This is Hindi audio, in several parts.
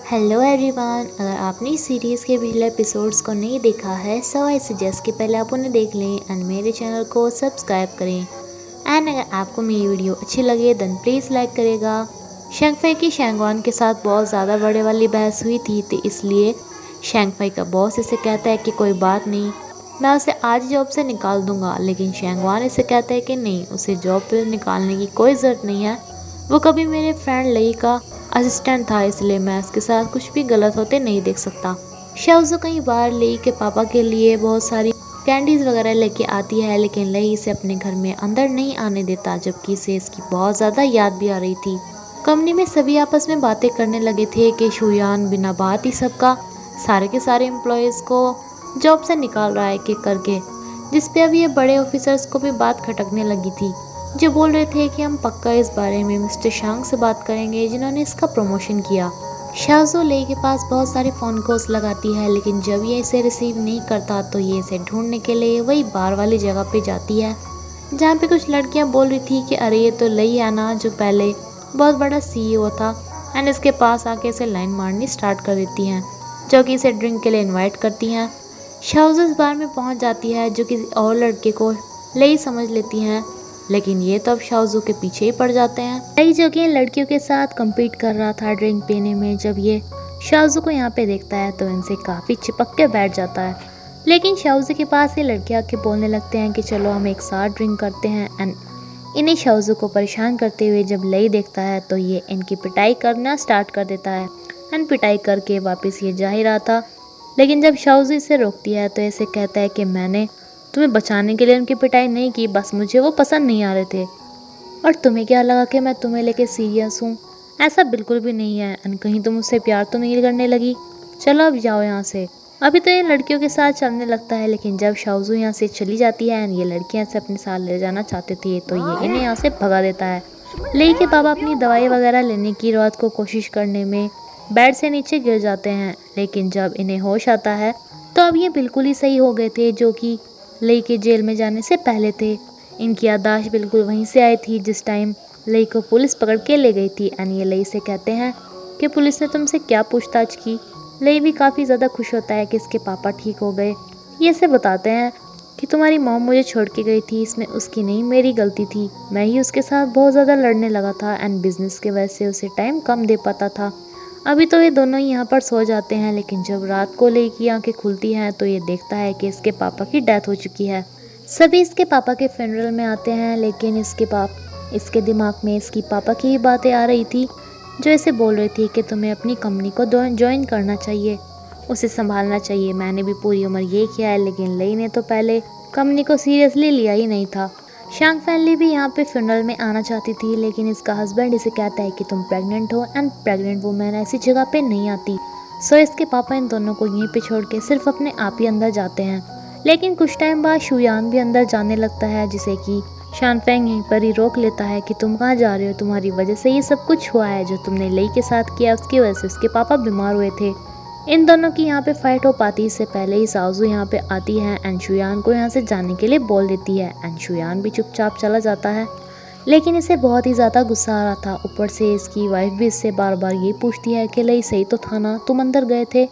हेलो एवरीवन, अगर आपने इस सीरीज़ के पिछले एपिसोड्स को नहीं देखा है सो आई सजेस्ट कि पहले आप उन्हें देख लें एंड मेरे चैनल को सब्सक्राइब करें। एंड अगर आपको मेरी वीडियो अच्छी लगे देन प्लीज़ लाइक करेगा। शेंगफई की शेंगवान के साथ बहुत ज़्यादा बड़े वाली बहस हुई थी, तो इसलिए शेंगफई का बॉस इसे कहता है कि कोई बात नहीं, मैं उसे आज जॉब से निकाल दूंगा। लेकिन शेंगवान इसे कहता है कि नहीं, उसे जॉब पर निकालने की कोई ज़रूरत नहीं है, वो कभी मेरे फ्रेंड लई का असिस्टेंट था, इसलिए मैं उसके साथ कुछ भी गलत होते नहीं देख सकता। शाओजू कई बार लई के पापा के लिए बहुत सारी कैंडीज वगैरह लेके आती है, लेकिन लई इसे अपने घर में अंदर नहीं आने देता, जबकि इसे इसकी बहुत ज़्यादा याद भी आ रही थी। कंपनी में सभी आपस में बातें करने लगे थे कि शुयान बिना बात ही सबका सारे के सारे एम्प्लॉयज़ को जॉब से निकाल रहा है किक करके, जिसपे अब ये बड़े ऑफिसर्स को भी बात खटकने लगी थी, जो बोल रहे थे कि हम पक्का इस बारे में मिस्टर शांग से बात करेंगे जिन्होंने इसका प्रमोशन किया। शाओजू ले के पास बहुत सारे फ़ोन कॉल्स लगाती है, लेकिन जब ये इसे रिसीव नहीं करता तो ये इसे ढूंढने के लिए वही बार वाली जगह पे जाती है, जहाँ पे कुछ लड़कियाँ बोल रही थी कि अरे ये तो लई है ना, जो पहले बहुत बड़ा CEO था। एंड इसके पास आके इसे लाइन मारनी स्टार्ट कर देती हैं, जो कि इसे ड्रिंक के लिए इन्वाइट करती हैं। शाओजू इस बार में पहुँच जाती है, जो किसी और लड़के को लई समझ लेती हैं, लेकिन ये तो अब शाओजू के पीछे ही पड़ जाते हैं। कई जगह लड़कियों के साथ compete कर रहा था ड्रिंक पीने में, जब ये शाओजू को यहाँ पे देखता है तो इनसे काफ़ी चिपक के बैठ जाता है। लेकिन शाओजू के पास ये लड़कियाँ आके बोलने लगते हैं कि चलो हम एक साथ ड्रिंक करते हैं। एंड इन्हें शाओजू को परेशान करते हुए जब लई देखता है तो ये इनकी पिटाई करना स्टार्ट कर देता है। एंड पिटाई करके वापस ये जा ही रहा था, लेकिन जब शाओजू इसे रोकती है तो इसे कहता है कि मैंने तुम्हें बचाने के लिए उनकी पिटाई नहीं की, बस मुझे वो पसंद नहीं आ रहे थे। और तुम्हें क्या लगा कि मैं तुम्हें लेके सीरियस हूँ? ऐसा बिल्कुल भी नहीं है। एंड कहीं तुम मुझसे प्यार तो नहीं करने लगी? चलो अब जाओ यहाँ से। अभी तो ये लड़कियों के साथ चलने लगता है, लेकिन जब शाओजू यहाँ से चली जाती है एंड ये लड़कियाँ इसे अपने साथ ले जाना चाहते थे तो ये इन्हें यहाँ से भगा देता है। लेई के बाबा अपनी दवाई वगैरह लेने की रात को कोशिश करने में बेड से नीचे गिर जाते हैं, लेकिन जब इन्हें होश आता है तो अब ये बिल्कुल ही सही हो गए थे, जो कि लई के जेल में जाने से पहले थे। इनकी याददाश्त बिल्कुल वहीं से आई थी जिस टाइम लई को पुलिस पकड़ के ले गई थी। एंड ये लई से कहते हैं कि पुलिस ने तुमसे क्या पूछताछ की। लई भी काफ़ी ज़्यादा खुश होता है कि इसके पापा ठीक हो गए। ये इसे बताते हैं कि तुम्हारी मॉम मुझे छोड़ के गई थी, इसमें उसकी नहीं मेरी गलती थी, मैं ही उसके साथ बहुत ज़्यादा लड़ने लगा था एंड बिजनेस के वजह से उसे टाइम कम दे पाता था। अभी तो ये दोनों ही यहाँ पर सो जाते हैं, लेकिन जब रात को लई की आंखें खुलती हैं तो ये देखता है कि इसके पापा की डेथ हो चुकी है। सभी इसके पापा के फ्यूनरल में आते हैं, लेकिन इसके दिमाग में इसकी पापा की ही बातें आ रही थी, जो इसे बोल रही थी कि तुम्हें अपनी कंपनी को ज्वाइन करना चाहिए, उसे संभालना चाहिए। मैंने भी पूरी उम्र ये किया है, लेकिन लई ने तो पहले कंपनी को सीरियसली लिया ही नहीं था। शांग फैमिली भी यहाँ पे फ्यूनरल में आना चाहती थी, लेकिन इसका हस्बैंड इसे कहता है कि तुम प्रेग्नेंट हो एंड प्रेग्नेंट वुमेन ऐसी जगह पे नहीं आती। सो इसके पापा इन दोनों को यहीं पे छोड़ के सिर्फ अपने आप ही अंदर जाते हैं। लेकिन कुछ टाइम बाद शुयान भी अंदर जाने लगता है, जिसे कि शानफेंग यहीं पर ही रोक लेता है कि तुम कहाँ जा रहे हो, तुम्हारी वजह से ये सब कुछ हुआ है, जो तुमने लई के साथ किया उसकी वजह से उसके पापा बीमार हुए थे। इन दोनों की यहाँ पे फाइट हो पाती इससे पहले ही शाओजू यहाँ पे आती है एंड शुयान को यहाँ से जाने के लिए बोल देती है। एंड शुयान भी चुपचाप चला जाता है, लेकिन इसे बहुत ही ज़्यादा गुस्सा आ रहा था। ऊपर से इसकी वाइफ भी इससे बार बार ये पूछती है कि लई सही तो था ना, तुम अंदर गए थे,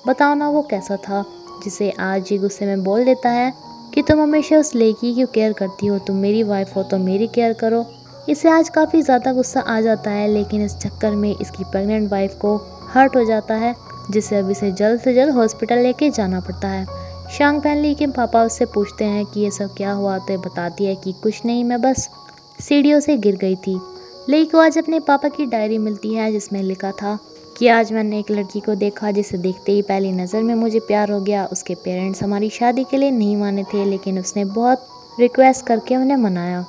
बताओ ना वो कैसा था, जिसे आज ये गुस्से में बोल देता है कि तुम हमेशा उस लई की क्यों केयर करती हो, तुम मेरी वाइफ हो तो मेरी केयर करो। इसे आज काफ़ी ज़्यादा गुस्सा आ जाता है, लेकिन इस चक्कर में इसकी प्रेग्नेंट वाइफ को हर्ट हो जाता है, जिससे अब इसे जल्द से जल्द हॉस्पिटल लेके जाना पड़ता है। शांग फैमिली के पापा उससे पूछते हैं कि ये सब क्या हुआ, तो बताती है कि कुछ नहीं, मैं बस सीढ़ियों से गिर गई थी। लई को आज अपने पापा की डायरी मिलती है, जिसमें लिखा था कि आज मैंने एक लड़की को देखा जिसे देखते ही पहली नज़र में मुझे प्यार हो गया। उसके पेरेंट्स हमारी शादी के लिए नहीं माने थे, लेकिन उसने बहुत रिक्वेस्ट करके उन्हें मनाया।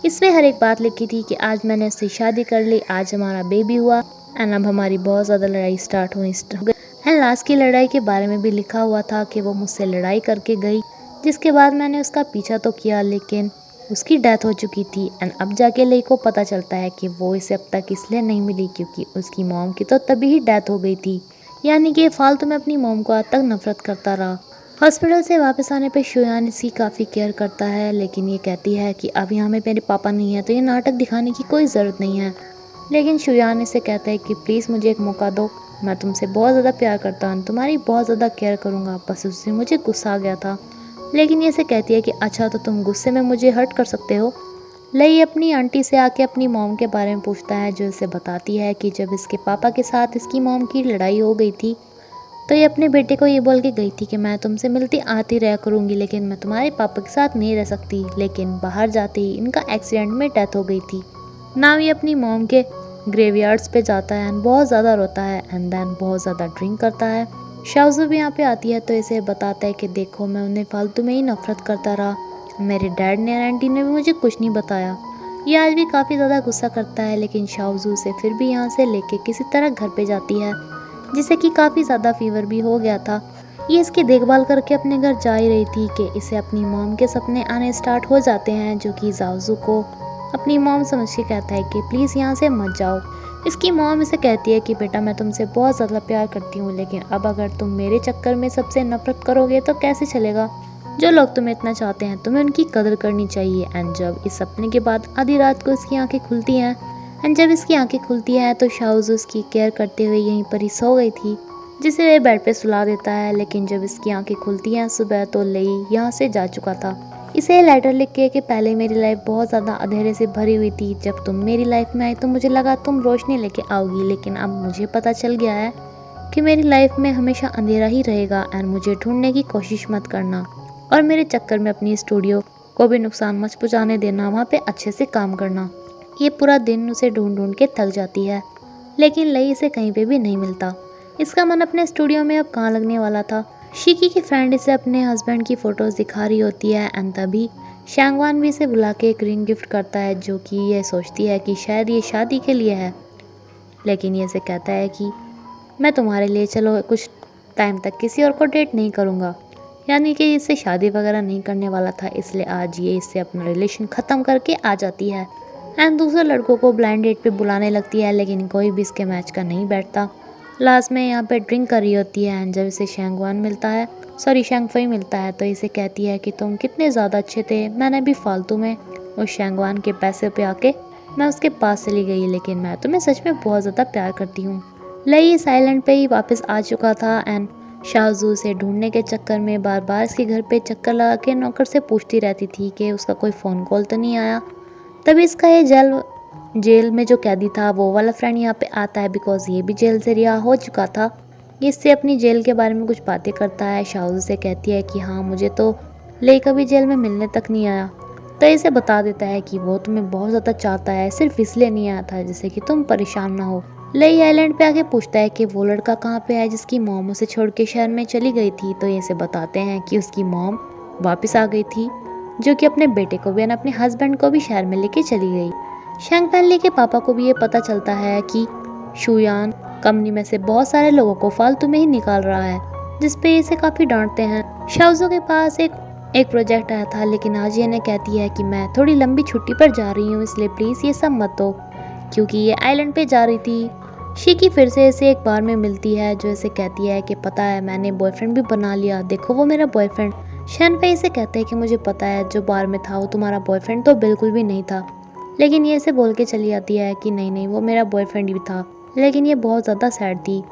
इसमें हर एक बात लिखी थी कि आज मैंने उससे शादी कर ली, आज हमारा बेबी हुआ एंड अब हमारी बहुत ज़्यादा लड़ाई स्टार्ट हो गई। एंड लास्ट की लड़ाई के बारे में भी लिखा हुआ था कि वो मुझसे लड़ाई करके गई, जिसके बाद मैंने उसका पीछा तो किया, लेकिन उसकी डेथ हो चुकी थी। एंड अब जाके लई को पता चलता है कि वो इसे अब तक इसलिए नहीं मिली क्योंकि उसकी मॉम की तो तभी ही डेथ हो गई थी। यानी कि फालतू में अपनी मॉम को आज तक नफरत करता रहा। हॉस्पिटल से वापस आने पर शुयान इसकी काफ़ी केयर करता है, लेकिन ये कहती है कि अब यहाँ में मेरे पापा नहीं है तो ये नाटक दिखाने की कोई ज़रूरत नहीं है। लेकिन शुयान इसे कहता है कि प्लीज़ मुझे एक मौका दो, मैं तुमसे बहुत ज़्यादा प्यार करता हूँ, तुम्हारी बहुत ज़्यादा केयर करूँगा, बस उससे मुझे गुस्सा आ गया था। लेकिन ये इसे कहती है कि अच्छा तो तुम गुस्से में मुझे हर्ट कर सकते हो। लई अपनी आंटी से आके अपनी मॉम के बारे में पूछता है, जो इसे बताती है कि जब इसके पापा के साथ इसकी मॉम की लड़ाई हो गई थी तो ये अपने बेटे को ये बोल के गई थी कि मैं तुमसे मिलती आती रहा करूँगी, लेकिन मैं तुम्हारे पापा के साथ नहीं रह सकती। लेकिन बाहर जाते ही इनका एक्सीडेंट में डेथ हो गई थी। नाउ ये अपनी मॉम के ग्रेवयार्ड्स पे जाता है एंड बहुत ज़्यादा रोता है एंड देन बहुत ज़्यादा ड्रिंक करता है। शाओजू भी यहाँ पे आती है तो इसे बताता है कि देखो मैं उन्हें फालतू में ही नफरत करता रहा, मेरे डैड ने और आंटी ने भी मुझे कुछ नहीं बताया। ये आज भी काफ़ी ज़्यादा गुस्सा करता है, लेकिन शाओजू से फिर भी यहाँ से लेके किसी तरह घर पे जाती है, जिसे कि काफ़ी ज़्यादा फीवर भी हो गया था। ये इसकी देखभाल करके अपने घर जा ही रही थी कि इसे अपनी मॉम के सपने आने स्टार्ट हो जाते हैं, जो कि जाओजू को अपनी मॉम समझ के कहता है कि प्लीज़ यहाँ से मत जाओ। इसकी मॉम इसे कहती है कि बेटा मैं तुमसे बहुत ज़्यादा प्यार करती हूँ, लेकिन अब अगर तुम मेरे चक्कर में सबसे नफरत करोगे तो कैसे चलेगा। जो लोग तुम्हें इतना चाहते हैं तुम्हें उनकी कदर करनी चाहिए। एंड जब इस सपने के बाद आधी रात को इसकी आंखें खुलती हैं एंड जब इसकी आंखें खुलती हैं तो शाओजू उसकी केयर करते हुए यहीं पर ही सो गई थी, जिसे वे बेड पे सुला देता है। लेकिन जब इसकी आंखें खुलती हैं सुबह तो लई यहाँ से जा चुका था। इसे लेटर लिख के कि पहले मेरी लाइफ बहुत ज़्यादा अंधेरे से भरी हुई थी, जब तुम मेरी लाइफ में आई तो मुझे लगा तुम रोशनी लेके आओगी, लेकिन अब मुझे पता चल गया है कि मेरी लाइफ में हमेशा अंधेरा ही रहेगा एंड मुझे ढूंढने की कोशिश मत करना और मेरे चक्कर में अपनी स्टूडियो को भी नुकसान मत पहुँचाने देना, वहाँ पे अच्छे से काम करना। ये पूरा दिन उसे ढूंढ ढूंढ के थक जाती है, लेकिन लई इसे कहीं पे भी नहीं मिलता। इसका मन अपने स्टूडियो में अब कहाँ लगने वाला था। शिकी की फ्रेंड इसे अपने हस्बैंड की फ़ोटोज़ दिखा रही होती है एंड तभी शांगवान भी इसे बुला के एक रिंग गिफ्ट करता है, जो कि ये सोचती है कि शायद ये शादी के लिए है। लेकिन ये इसे कहता है कि मैं तुम्हारे लिए चलो कुछ टाइम तक किसी और को डेट नहीं करूँगा, यानी कि इससे शादी वगैरह नहीं करने वाला था, इसलिए आज ये इससे अपना रिलेशन ख़त्म करके आ जाती है एंड दूसरे लड़कों को ब्लाइंड डेट पे बुलाने लगती है, लेकिन कोई भी इसके मैच का नहीं बैठता। लास्ट में यहाँ पे ड्रिंक कर रही होती है एंड जब इसे शैंगवान मिलता है, सॉरी शैंगफई मिलता है, तो इसे कहती है कि तुम कितने ज़्यादा अच्छे थे, मैंने भी फालतू में उस शैंगवान के पैसे पे आके मैं उसके पास चली गई, लेकिन मैं तुम्हें सच में बहुत ज़्यादा प्यार करती हूँ। लई इस आइलैंड पे ही वापस आ चुका था एंड शाओजू से ढूंढने के चक्कर में बार बार इसके घर पे चक्कर लगा के नौकर से पूछती रहती थी कि उसका कोई फ़ोन कॉल तो नहीं आया। तभी इसका ये जेल में जो कैदी था वो वाला फ्रेंड यहाँ पे आता है, बिकॉज ये भी जेल से रिहा हो चुका था। ये इससे अपनी जेल के बारे में कुछ बातें करता है। शाओजू से कहती है कि हाँ मुझे तो लई कभी जेल में मिलने तक नहीं आया, तो इसे बता देता है कि वो तुम्हें बहुत ज़्यादा चाहता है, सिर्फ इसलिए नहीं आया था जिससे कि तुम परेशान ना हो। लई आइलैंड पे आके पूछता है कि वो लड़का कहाँ पे है जिसकी मॉम उसे छोड़ के शहर में चली गई थी, तो ये इसे बताते हैं कि उसकी मॉम वापस आ गई थी, जो कि अपने बेटे को भी और अपने हस्बैंड को भी शहर में लेके चली गई। शैंगफैनली के पापा को भी ये पता चलता है कि शुयान कंपनी में से बहुत सारे लोगों को फालतू में ही निकाल रहा है, जिस पे इसे काफ़ी डांटते हैं। शाओजू के पास एक प्रोजेक्ट आया था, लेकिन आज ये इन्हें कहती है कि मैं थोड़ी लंबी छुट्टी पर जा रही हूँ, इसलिए प्लीज़ ये सब मत दो, क्योंकि ये आइलैंड पे जा रही थी। शिकी फिर से इसे एक बार में मिलती है, जो इसे कहती है कि पता है मैंने बॉयफ्रेंड भी बना लिया, देखो वो मेरा बॉयफ्रेंड। शैनफei इसे कहते हैं कि मुझे पता है जो बार में था वो तुम्हारा बॉयफ्रेंड तो बिल्कुल भी नहीं था, लेकिन ये इसे बोल के चली जाती है कि नहीं नहीं वो मेरा बॉयफ्रेंड भी था। लेकिन ये बहुत ज़्यादा सैड थी।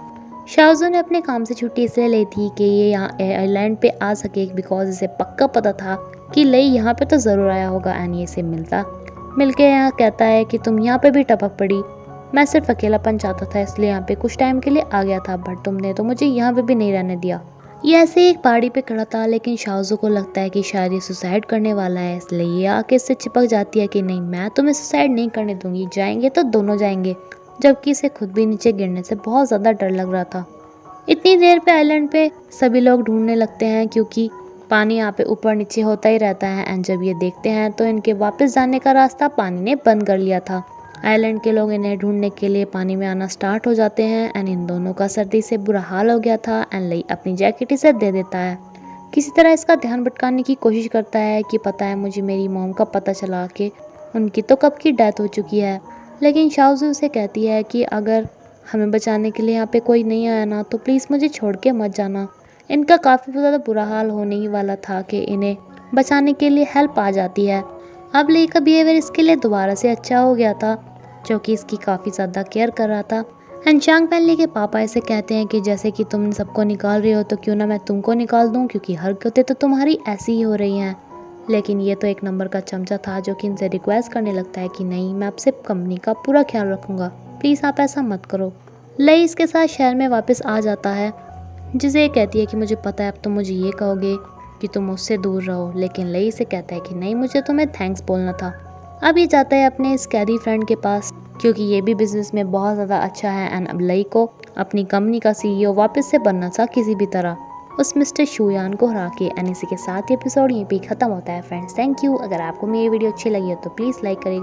शाओजू ने अपने काम से छुट्टी इसलिए ली थी कि ये यहाँ आइलैंड पे आ सके, बिकॉज इसे पक्का पता था कि लई यहाँ पे तो ज़रूर आया होगा एंड ये इसे मिलके यहाँ कहता है कि तुम यहाँ पे भी टपक पड़ी, मैं सिर्फ अकेलापन चाहता था इसलिए यहाँ पे कुछ टाइम के लिए आ गया था, बट तुमने तो मुझे यहाँ पे भी नहीं रहने दिया। ये ऐसे ही एक पहाड़ी पे खड़ा था, लेकिन शाओजू को लगता है कि शायद ये सुसाइड करने वाला है, इसलिए ये आके इससे चिपक जाती है कि नहीं मैं तुम्हें सुसाइड नहीं करने दूंगी, जाएंगे तो दोनों जाएंगे, जबकि इसे खुद भी नीचे गिरने से बहुत ज़्यादा डर लग रहा था। इतनी देर पे आइलैंड पे सभी लोग ढूंढने लगते हैं, क्योंकि पानी यहाँ पे ऊपर नीचे होता ही रहता है एंड जब ये देखते हैं तो इनके वापस जाने का रास्ता पानी ने बंद कर लिया था। आइलैंड के लोग इन्हें ढूंढने के लिए पानी में आना स्टार्ट हो जाते हैं एंड इन दोनों का सर्दी से बुरा हाल हो गया था एंड लई अपनी जैकेट इसे दे देता है। किसी तरह इसका ध्यान भटकाने की कोशिश करता है कि पता है मुझे मेरी मॉम का पता चला कि उनकी तो कब की डेथ हो चुकी है, लेकिन शाओजू उसे कहती है कि अगर हमें बचाने के लिए यहाँ पे कोई नहीं आया ना तो प्लीज़ मुझे छोड़ के मत जाना। इनका काफ़ी ज़्यादा बुरा हाल होने ही वाला था कि इन्हें बचाने के लिए हेल्प आ जाती है। अब लई का बिहेवियर इसके लिए दोबारा से अच्छा हो गया था। जो कि इसकी काफ़ी ज़्यादा केयर कर रहा था। एंड चांग पेनली के पापा ऐसे कहते हैं कि जैसे कि तुम सबको निकाल रही हो तो क्यों ना मैं तुमको निकाल दूं, क्योंकि हरकतें तो तुम्हारी ऐसी ही हो रही हैं। लेकिन ये तो एक नंबर का चमचा था जो कि इनसे रिक्वेस्ट करने लगता है कि नहीं, मैं आपसे कंपनी का पूरा ख्याल रखूँगा, प्लीज़ आप ऐसा मत करो। लई इसके साथ शहर में वापस आ जाता है, जिसे ये कहती है कि मुझे पता है अब तुम मुझे ये कहोगे कि तुम मुझसे दूर रहो, लेकिन लई से कहता है कि नहीं, मुझे तुम्हें थैंक्स बोलना था। अब ये जाता है अपने इस कैदी फ्रेंड के पास, क्योंकि ये भी बिजनेस में बहुत ज़्यादा अच्छा है। एंड अब लई को अपनी कंपनी का CEO वापस से बनना था किसी भी तरह, उस मिस्टर शुयान को हरा के। एंड इसी के साथ एपिसोड यहीं पे ख़त्म होता है फ्रेंड्स। Thank you. अगर आपको मेरी वीडियो अच्छी लगी हो तो प्लीज़ लाइक करें।